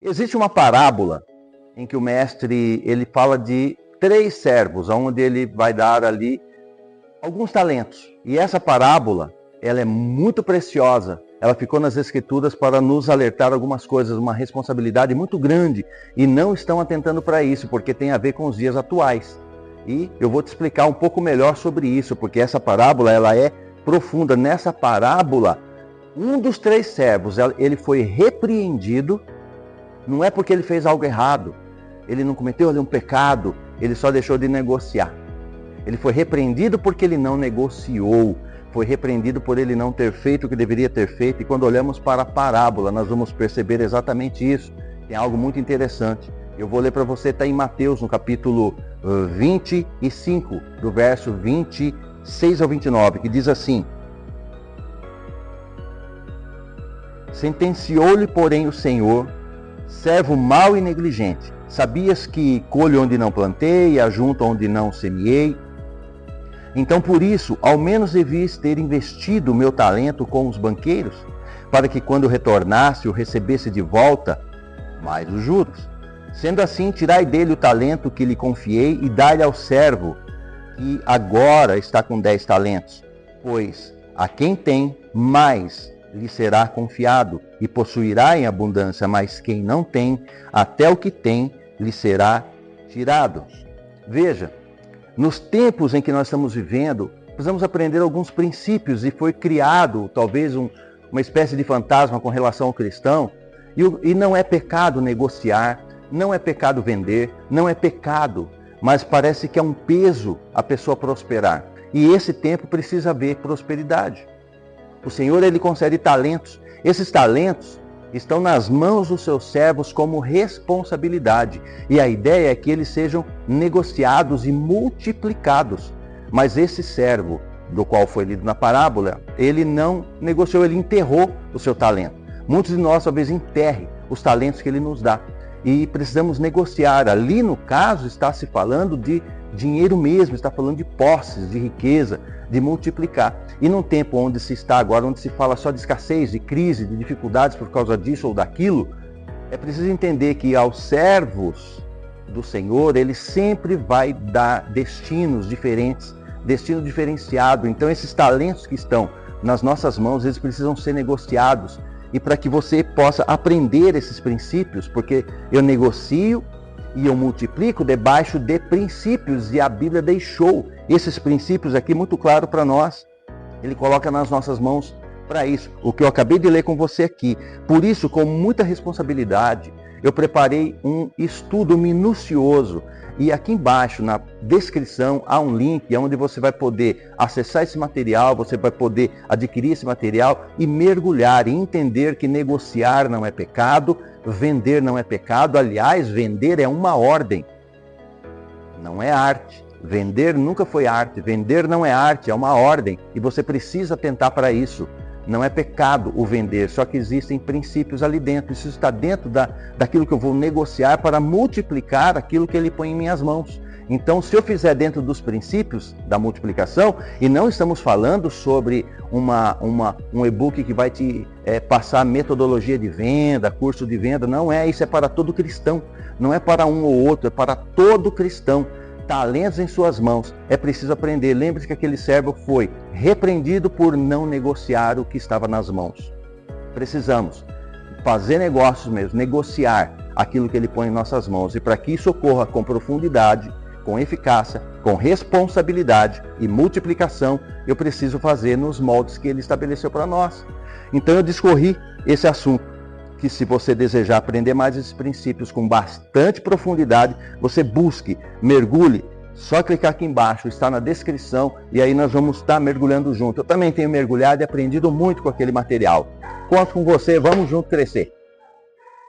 Existe uma parábola em que o mestre ele fala de 3 servos, onde ele vai dar ali alguns talentos. E essa parábola, ela é muito preciosa. Ela ficou nas Escrituras para nos alertar algumas coisas, uma responsabilidade muito grande. E não estão atentando para isso, porque tem a ver com os dias atuais. E eu vou te explicar um pouco melhor sobre isso, porque essa parábola ela é profunda. Nessa parábola, um dos 3 servos, ele foi repreendido. Não é porque ele fez algo errado, ele não cometeu ali um pecado, ele só deixou de negociar. Ele foi repreendido porque ele não negociou, foi repreendido por ele não ter feito o que deveria ter feito. E quando olhamos para a parábola, nós vamos perceber exatamente isso. Tem algo muito interessante. Eu vou ler para você, está em Mateus, no capítulo 25, do verso 26 ao 29, que diz assim: Sentenciou-lhe, porém, o Senhor: servo mau e negligente, sabias que colho onde não plantei e ajunto onde não semeei? Então, por isso, ao menos devias ter investido o meu talento com os banqueiros, para que quando retornasse o recebesse de volta mais os juros. Sendo assim, tirai dele o talento que lhe confiei e dai-lhe ao servo que agora está com 10 talentos. Pois a quem tem, mais lhe será confiado e possuirá em abundância, mas quem não tem, até o que tem lhe será tirado. Veja, nos tempos em que nós estamos vivendo, precisamos aprender alguns princípios, e foi criado talvez uma espécie de fantasma com relação ao cristão, e não é pecado negociar, não é pecado vender, não é pecado, mas parece que é um peso a pessoa prosperar. E esse tempo precisa haver prosperidade. O Senhor, Ele concede talentos. Esses talentos estão nas mãos dos seus servos como responsabilidade. E a ideia é que eles sejam negociados e multiplicados. Mas esse servo, do qual foi lido na parábola, ele não negociou, ele enterrou o seu talento. Muitos de nós talvez enterrem os talentos que ele nos dá. E precisamos negociar. Ali, no caso, está se falando de dinheiro mesmo, está falando de posses, de riqueza, de multiplicar. E num tempo onde se está agora, onde se fala só de escassez, de crise, de dificuldades por causa disso ou daquilo, é preciso entender que aos servos do Senhor, Ele sempre vai dar destinos diferentes, destino diferenciado. Então esses talentos que estão nas nossas mãos, eles precisam ser negociados. E para que você possa aprender esses princípios, porque eu negocio e eu multiplico debaixo de princípios, e a Bíblia deixou esses princípios aqui muito claro para nós. Ele coloca nas nossas mãos para isso, o que eu acabei de ler com você aqui. Por isso, com muita responsabilidade, eu preparei um estudo minucioso. E aqui embaixo, na descrição, há um link onde você vai poder acessar esse material, você vai poder adquirir esse material e mergulhar e entender que negociar não é pecado, vender não é pecado. Aliás, vender é uma ordem, não é arte. Vender nunca foi arte, vender não é arte, é uma ordem. E você precisa atentar para isso. Não é pecado o vender, só que existem princípios ali dentro. Isso está dentro daquilo que eu vou negociar para multiplicar aquilo que Ele põe em minhas mãos. Então, se eu fizer dentro dos princípios da multiplicação, e não estamos falando sobre um e-book que vai te passar metodologia de venda, curso de venda, não é. Isso é para todo cristão, não é para um ou outro, é para todo cristão. Talentos em suas mãos, é preciso aprender. Lembre-se que aquele servo foi repreendido por não negociar o que estava nas mãos. Precisamos fazer negócios mesmo, negociar aquilo que Ele põe em nossas mãos. E para que isso ocorra com profundidade, com eficácia, com responsabilidade e multiplicação, eu preciso fazer nos moldes que Ele estabeleceu para nós. Então eu discorri esse assunto, que se você desejar aprender mais esses princípios com bastante profundidade, você busque, mergulhe, só clicar aqui embaixo, está na descrição, e aí nós vamos estar mergulhando junto. Eu também tenho mergulhado e aprendido muito com aquele material. Conto com você, vamos junto crescer.